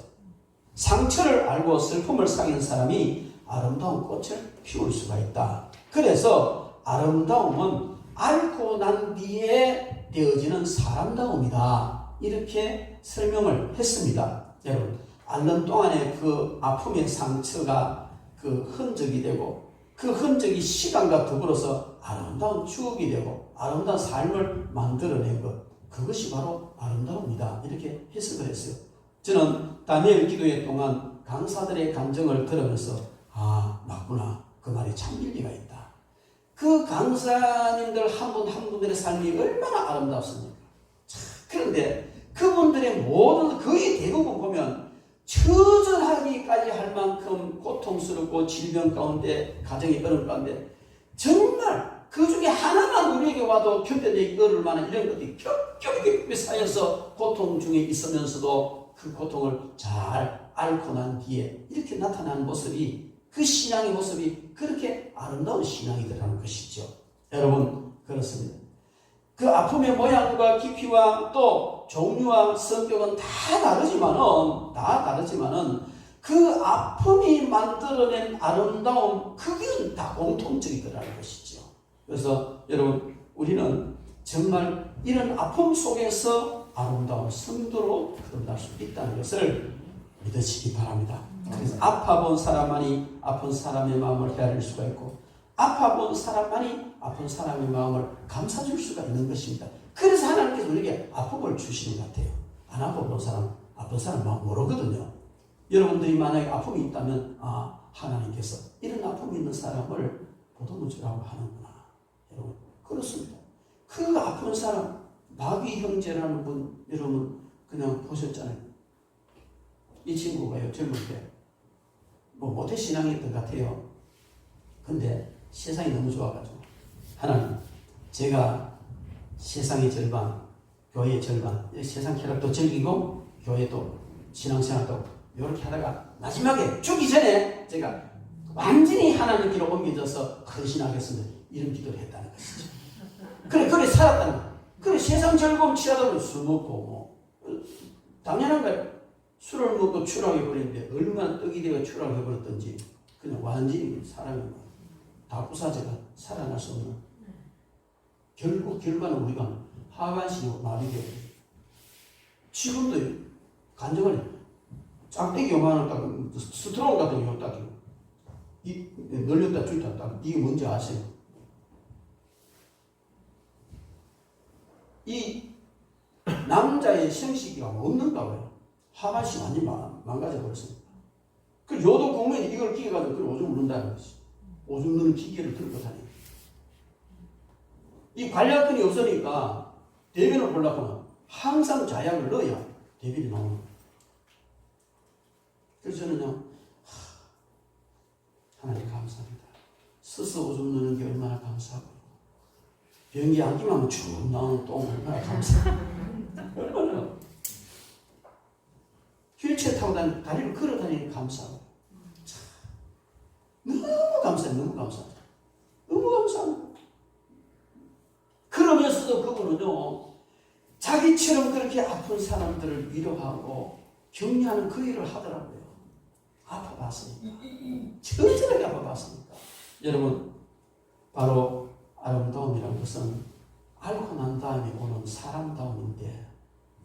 상처를 알고 슬픔을 사귄 사람이 아름다운 꽃을 피울 수가 있다. 그래서 아름다움은 앓고 난 뒤에 되어지는 사람다움이다. 이렇게 설명을 했습니다. 여러분, 앓는 동안에 그 아픔의 상처가 그 흔적이 되고 그 흔적이 시간과 더불어서 아름다운 추억이 되고 아름다운 삶을 만들어낸 것, 그것이 바로 아름다움이다. 이렇게 해석을 했어요. 저는 다니엘 기도회 동안 강사들의 감정을 들으면서 맞구나. 그 말이 참 일리가 있다. 그 강사님들 한 분 한 분들의 삶이 얼마나 아름답습니까? 그런데 그분들의 모든 거의 대부분 보면 처절하기까지 할 만큼 고통스럽고 질병 가운데 가정이 어려운 가운데 정말 그 중에 하나만 우리에게 와도 견뎌내기 어려울 만한 이런 것들이 겹겹이 쌓여서 고통 중에 있으면서도 그 고통을 잘 앓고 난 뒤에 이렇게 나타나는 모습이, 그 신앙의 모습이 그렇게 아름다운 신앙이더라는 것이죠. 여러분, 그렇습니다. 그 아픔의 모양과 깊이와 또 종류와 성격은 다 다르지만은 그 아픔이 만들어낸 아름다움, 그게 다 공통적이더라는 것이죠. 그래서 여러분, 우리는 정말 이런 아픔 속에서 아름다운 성도로 거듭날 수 있다는 것을 믿으시기 바랍니다. 그래서 아파본 사람만이 아픈 사람의 마음을 헤아릴 수가 있고, 아파본 사람만이 아픈 사람의 마음을 감싸줄 수가 있는 것입니다. 그래서 하나님께서 우리에게 아픔을 주시는 것 같아요. 안 아파본 사람, 아픈 사람 마음 모르거든요. 여러분들이 만약에 아픔이 있다면 하나님께서 이런 아픔이 있는 사람을 보듬어 주라고 하는구나. 여러분, 그렇습니다. 그 아픈 사람, 마귀 형제라는 분, 여러분 그냥 보셨잖아요. 이 친구가요, 젊을 때 모태 신앙이었던 것 같아요. 근데 세상이 너무 좋아가지고, 하나님, 제가 세상의 절반, 교회의 절반, 세상 쾌락도 즐기고 교회도 신앙생활도 이렇게 하다가 마지막에 죽기 전에 제가 완전히 하나님께로 옮겨져서 헌신하겠습니다. 이런 기도를 했다는 것이죠. 그래 살았다는 거예요. 그래 세상 즐거움 취하다 술 먹고 당연한 거예요. 술을 먹고 추락해버리는데 얼마나 떡이 되어 추락해버렸던지 그냥 완전히 사람이 다 부사제가 살아날 수 없는, 결국 결과는 우리가 하반신으로 마비되고, 지금도 간증을 짝대기 요만한 딱 스트롱 같은 거 딱 널렸다 줄다 딱, 이게 뭔지 아세요? 이 남자의 생식기가 없는가 봐요. 하반신 완전히 망가져 버렸습니다. 그 요도 공무원이 이걸 끼워가지고 그걸 오줌 누른다는 것이. 오줌 누는 기계를 들고 다니는. 이 관략근이 없으니까 대변을 보려고 항상 자약을 넣어야 대변이 나오는 거예요. 그래서 저는요, 하나님 감사합니다. 스스로 오줌 누는 게 얼마나 감사하고, 변기 안 끼면 쭉 나오는 똥 얼마나 감사합니다. 얼마나. 휠체어 타고 다니는, 다리를 걸어 다니는 감사하고. 너무 감사해요. 너무 감사합니다. 너무 감사합니다. 그러면서도 그분은요, 자기처럼 그렇게 아픈 사람들을 위로하고 격려하는 그 일을 하더라고요. 아파봤으니까. 처절하게 아파봤으니까. 여러분, 바로 아름다움이라는 것은 앓고 난 다음에 오는 사람다움인데,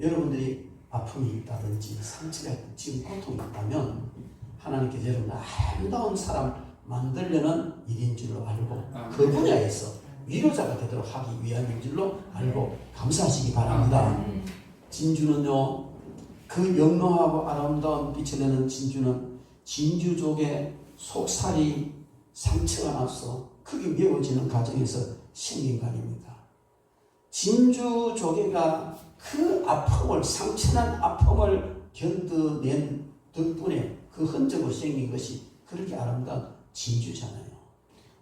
여러분들이 아픔이 있다든지 상처가 있고 지금 고통이 있다면 하나님께서 여러분 아름다운 사람 만들려는 일인 줄로 알고 그 분야에서 위로자가 되도록 하기 위함인 줄로 알고 감사하시기 바랍니다. 진주는요, 그 영롱하고 아름다운 빛을 내는 진주는 진주족의 속살이 상처가 나서 크게 메워지는 과정에서 생긴 관입니다. 진주조개가 그 아픔을, 상처난 아픔을 견뎌낸 덕분에 그 흔적으로 생긴 것이 그렇게 아름다운 진주잖아요.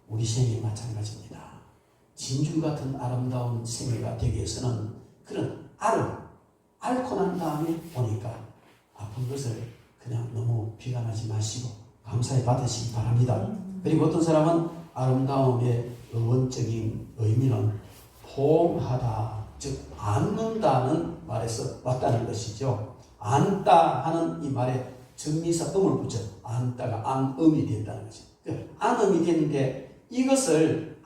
우리 생이 마찬가지입니다. 진주 같은 아름다운 생애가 되기 위해서는 그런 앓고 난 다음에 오니까 아픈 것을 그냥 너무 비관하지 마시고 감사히 받으시기 바랍니다. 그리고 어떤 사람은 아름다움의 원적인 의미는 포옹하다, 즉 안는다는 말에서 왔다는 것이죠. 안다 하는 이 말에 정미사 음을 붙여 안다가 안음이 된다는 것이죠. 안음이 되는데 이것을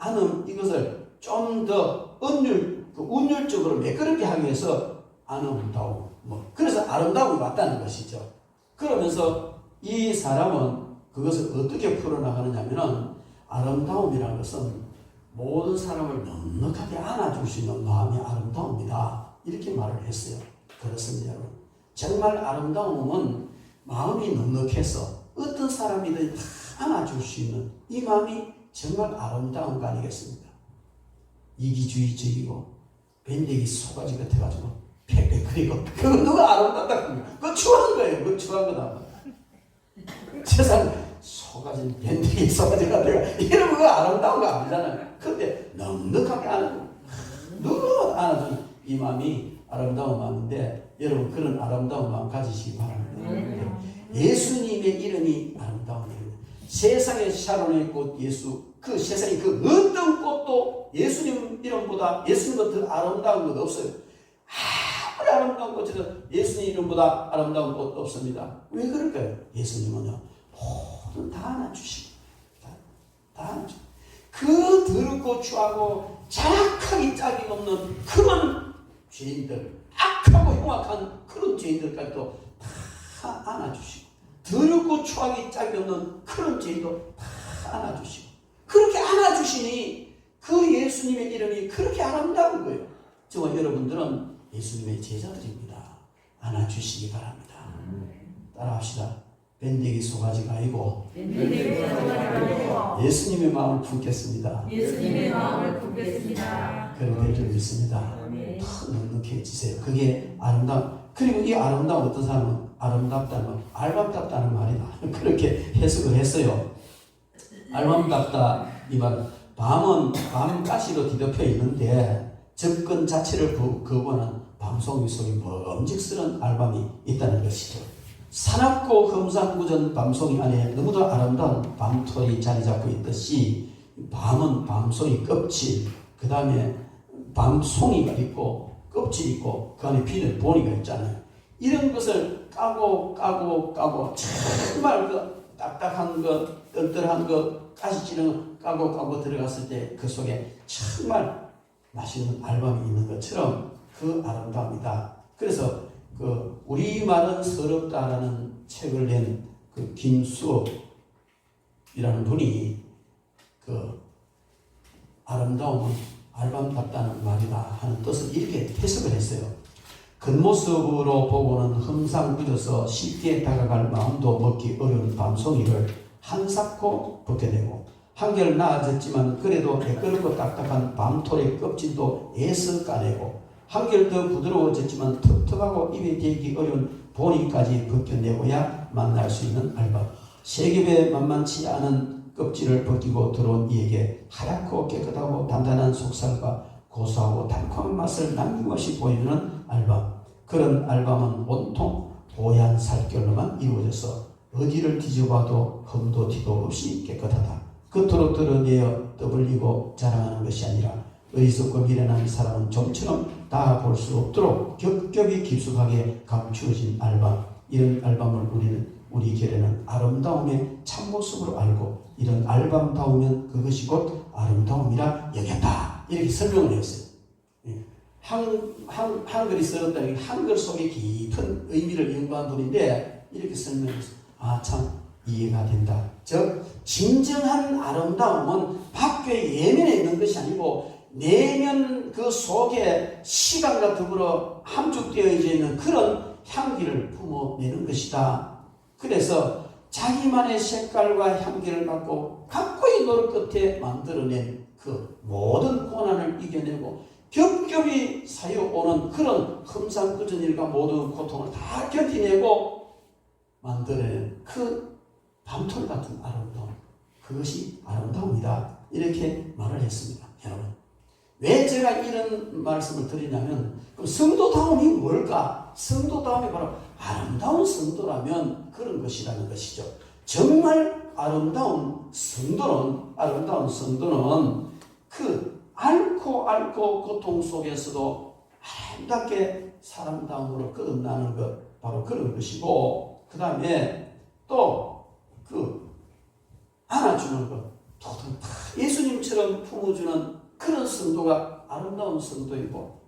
좀 더 운율적으로 매끄럽게 하기 위해서 아름다움, 그래서 아름다움이 왔다는 것이죠. 그러면서 이 사람은 그것을 어떻게 풀어나가느냐면은 아름다움이라는 것은 모든 사람을 넉넉하게 안아줄 수 있는 마음이 아름다움이다, 이렇게 말을 했어요. 그렇습니다, 여러분. 정말 아름다움은 마음이 넉넉해서 어떤 사람이든 다 안아줄 수 있는 이 마음이 정말 아름다운 거 아니겠습니까? 이기주의적이고 밴댕이 소가지 같아가지고 팩팩거리고 그거 누가 아름답다 합니까? 그거 추한 거예요. 그거 추한 거다. 세상 소가지 밴댕이 소가지 같아가 이런 거 아름다운 거 아니잖아요. 그런데 넉넉하게 안아주고 누구도 안아주는 이 마음이 아름다운 마음인데, 여러분 그런 아름다운 마음 가지시기 바랍니다. 예수님의 이름이 아름다운 이름입니다. 세상에 샤론의 꽃 예수, 그 세상에 그 어떤 꽃도 예수님 이름보다, 예수님보다 더 아름다운 것 없어요. 아무리 아름다운 꽃이라도 예수님 이름보다 아름다운 꽃 없습니다. 왜 그럴까요? 예수님은요 모든 다 안아주시고 다 안아주시고 그 더럽고 추하고 자락하기 짝이 없는 그런 죄인들, 악하고 흉악한 그런 죄인들까지도 다 안아주시고, 더럽고 추하기 짝이 없는 그런 죄인도 다 안아주시고, 그렇게 안아주시니 그 예수님의 이름이 그렇게 아름다운 거예요. 정말 여러분들은 예수님의 제자들입니다. 안아주시기 바랍니다. 따라합시다. 밴댕이 소가지가 아니고 예수님의 마음을 품겠습니다. 예수님의 마음을 품겠습니다. 그렇게 될 줄 믿습니다. 더 넉넉해지세요. 그게 아름다움. 그리고 이 아름다움, 어떤 사람은 아름답다는, 알밤답다는 말이다, 그렇게 해석을 했어요. 알밤답다 이 말, 밤은 밤가시로 뒤덮여 있는데 접근 자체를 거부하는 밤송이 속에 먹음직스러운 알밤이 있다는 것이죠. 사납고 험상궂은 밤송이 안에 너무도 아름다운 밤톨이 자리 잡고 있듯이 밤은 밤송이 껍질, 그 다음에 밤송이가 있고 껍질이 있고 그 안에 비늘 보니가 있잖아요. 이런 것을 까고 정말 그 딱딱한 거, 뜰뜰한 거, 가시찌는 거 까고 들어갔을 때 그 속에 정말 맛있는 알밤이 있는 것처럼 그 아름다움이다. 그래서 그 우리말은 서럽다라는 책을 낸 그 김수업이라는 분이 그 아름다움은 알밤답다는 말이다 하는 뜻을 이렇게 해석을 했어요. 겉모습으로 보고는 험상궂어서 쉽게 다가갈 마음도 먹기 어려운 밤송이를 한사코 벗겨내고, 한결 나아졌지만 그래도 매끄럽고 딱딱한 밤톨의 껍질도 애써 까내고, 한결 더 부드러워졌지만 텁텁하고 입에 대기 어려운 보니까지 벗겨내고야 만날 수 있는 알밤. 세겹에 만만치 않은 껍질을 벗기고 들어온 이에게 하얗고 깨끗하고 단단한 속살과 고소하고 달콤한 맛을 남김없이 보여주는 알밤. 그런 알밤은 온통 뽀얀 살결로만 이루어져서 어디를 뒤져봐도 흠도 티도 없이 깨끗하다. 겉으로 드러내어 떠벌리고 자랑하는 것이 아니라 어리석고 미련한 사람은 좀처럼 다 볼 수 없도록 겹겹이 깊숙하게 감추어진 알밤. 이런 알밤을 우리는 우리 결에는 아름다움의 참모습으로 알고 이런 아름다우면 그것이 곧 아름다움이라 여겼다. 이렇게 설명을 했어요. 한글이 쓰였다. 한글 속에 깊은 의미를 연구한 분인데 이렇게 설명했어요. 아, 참 이해가 된다. 즉 진정한 아름다움은 밖에 예면에 있는 것이 아니고 내면 그 속에 시간과 더불어 함축되어 있는 그런 향기를 품어내는 것이다. 그래서 자기만의 색깔과 향기를 갖고 각고의 노력 끝에 만들어낸 그 모든 고난을 이겨내고 겹겹이 쌓여오는 그런 험상궂은 일과 모든 고통을 다 견디내고 만들어낸 그 밤톨 같은 아름다움, 그것이 아름다움이다. 이렇게 말을 했습니다. 여러분, 왜 제가 이런 말씀을 드리냐면 그럼 성도다움이 뭘까? 성도다움이 바로 아름다운 성도라면 그런 것이라는 것이죠. 정말 아름다운 성도는 그 앓고 고통 속에서도 아름답게 사람다움으로 거듭나는 것, 바로 그런 것이고, 그 다음에 또 그 안아주는 것, 또 예수님처럼 품어주는 그런 성도가 아름다운 성도이고,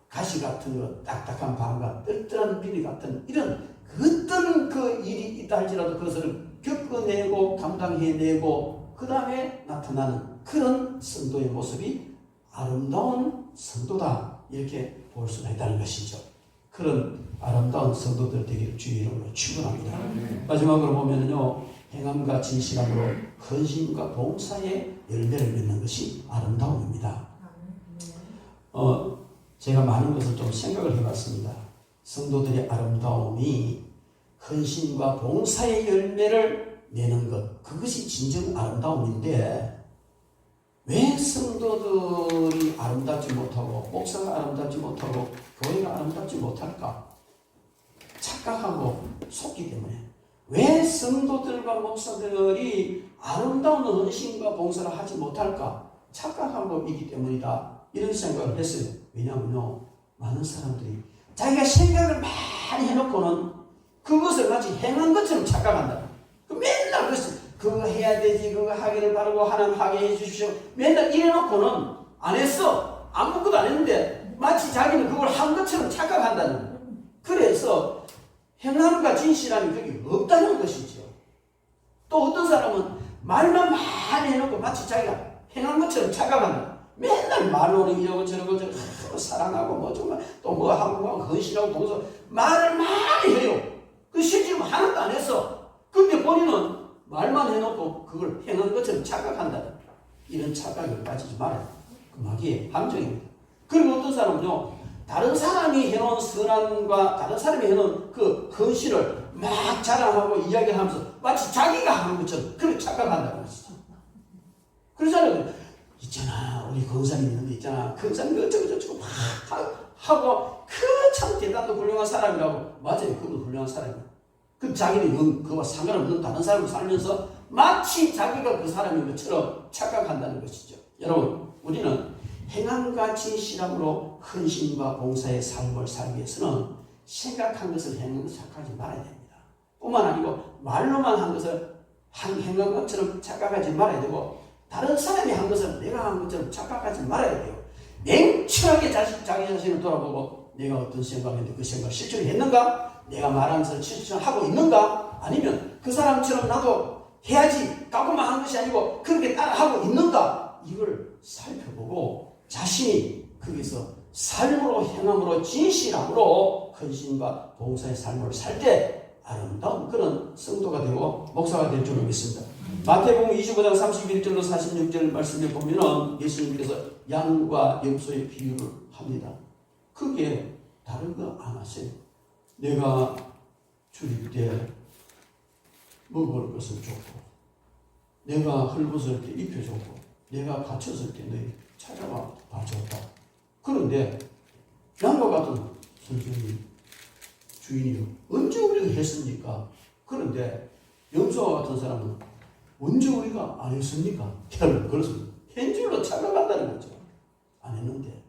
가시 같은 것, 딱딱한 밤과 뜰뜰한 비리 같은 이런 어떤 그 일이 있다 할지라도 그것을 겪어내고 감당해내고 그 다음에 나타나는 그런 성도의 모습이 아름다운 성도다, 이렇게 볼 수가 있다는 것이죠. 그런 아름다운 성도들 되기를 주의 이름으로 축원합니다. 마지막으로 보면요, 행함과 진실함으로 헌신과 봉사의 열매를 맺는 것이 아름다움입니다. 제가 많은 것을 좀 생각을 해봤습니다. 성도들의 아름다움이 헌신과 봉사의 열매를 내는 것, 그것이 진정 아름다움인데 왜 성도들이 아름답지 못하고 목사가 아름답지 못하고 교회가 아름답지 못할까? 착각하고 속기 때문에. 왜 성도들과 목사들이 아름다운 헌신과 봉사를 하지 못할까? 착각하고 있기 때문이다. 이런 생각을 했어요. 왜냐하면요, 많은 사람들이 자기가 생각을 많이 해놓고는 그것을 마치 행한 것처럼 착각한다. 맨날 그거 해야 되지, 그거 하기를 바라고 하나님 하게 해주십시오. 맨날 이래놓고는 안 했어. 아무것도 안 했는데 마치 자기는 그걸 한 것처럼 착각한다는 거예요. 그래서 행함과 진실함이 그게 없다는 것이죠. 또 어떤 사람은 말만 많이 해놓고 마치 자기가 행한 것처럼 착각한다. 맨날 말로는 이러고 저러고 사랑하고 뭐 정말 또 뭐 하고 뭐 헌신하고 봉사 말을 많이 해요. 그 실제로 하나도 안 했어. 근데 본인은 말만 해놓고 그걸 행한 것처럼 착각한다. 이런 착각을 빠지지 말아요. 그 마귀의 함정입니다. 그리고 어떤 사람은요, 다른 사람이 해놓은 선함과 다른 사람이 해놓은 그 헌신을 막 자랑하고 이야기하면서 마치 자기가 하는 것처럼 그렇게 착각한다는 것이죠. 그러잖아요. 있잖아, 우리 권사님 있는데 있잖아, 권사님 어쩌고 막 하고 그 참 대단도 훌륭한 사람이라고. 맞아요, 그도 훌륭한 사람이에요. 그 자기는 그와 상관없는 다른 사람을 살면서 마치 자기가 그 사람인 것처럼 착각한다는 것이죠. 여러분, 우리는 행함과 진실함으로 헌신과 봉사의 삶을 살기 위해서는 생각한 것을 행한 것을 착각하지 말아야 됩니다. 뿐만 아니고 말로만 한 것을 행한 것처럼 착각하지 말아야 되고, 다른 사람이 한 것을 내가 한 것처럼 착각하지 말아야 돼요. 냉철하게 자기 자신을 돌아보고 내가 어떤 생각했는데 그 생각을 실천을 했는가? 내가 말하는 것을 실천하고 있는가? 아니면 그 사람처럼 나도 해야지 까고만 한 것이 아니고 그렇게 따라하고 있는가? 이걸 살펴보고 자신이 거기서 삶으로 행함으로 진실함으로 헌신과 봉사의 삶을 살 때 아름다운 그런 성도가 되고 목사가 될 줄로 믿습니다. 마태복음 25장 31절로 46절 말씀에 보면은 예수님께서 양과 염소의 비유를 합니다. 그게 다른 거 안 하세요. 내가 줄일 때 먹을 것을 줬고, 내가 헐벗을 때 입혀줬고, 내가 갇혔을 때 너희 찾아와 봐줬다. 그런데 양과 같은 선생님, 주인이 언제 우리가 했습니까? 그런데 염소와 같은 사람은 언제 우리가 안 했습니까? 여러분, 그래서 한 줄로 착각한다는 거죠. 안 했는데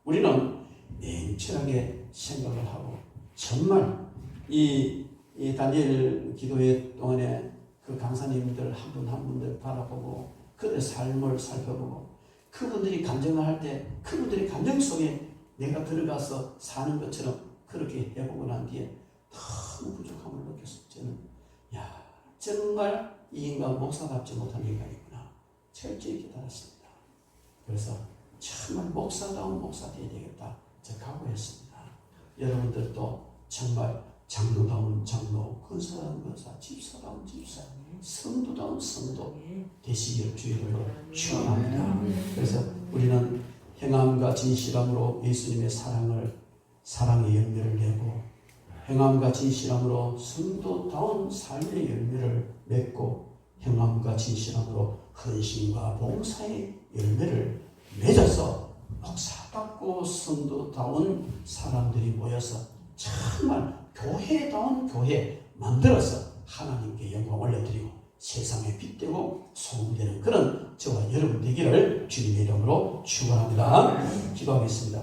우리는 냉철하게 생각을 하고 정말 이 이 다니엘 기도회 동안에 그 강사님들 한 분 한 분들 바라보고 그들의 삶을 살펴보고 그분들이 감정을 할 때 그분들의 감정 속에 내가 들어가서 사는 것처럼 그렇게 해보고 난 뒤에 너무 부족함을 느꼈어요. 저는 정말 이 인간 목사답지 못한 인간이구나 철저히 깨달았습니다. 그래서 정말 목사다운 목사 되어야 되겠다 저 각오했습니다. 여러분들도 정말 장로다운 장로, 권사다운 권사, 집사다운 집사, 성도다운 성도 되시기를 주의로 축원합니다. 그래서 우리는 행함과 진실함으로 예수님의 사랑의 열매를 내고 행함과 진실함으로 성도다운 삶의 열매를 맺고 행함과 진실함으로 헌신과 봉사의 열매를 맺어서 목사답고 성도다운 사람들이 모여서 정말 교회다운 교회 만들어서 하나님께 영광 올려드리고 세상에 빛되고 소문되는 그런 저와 여러분 되기를 주님의 이름으로 축원합니다. 기도하겠습니다.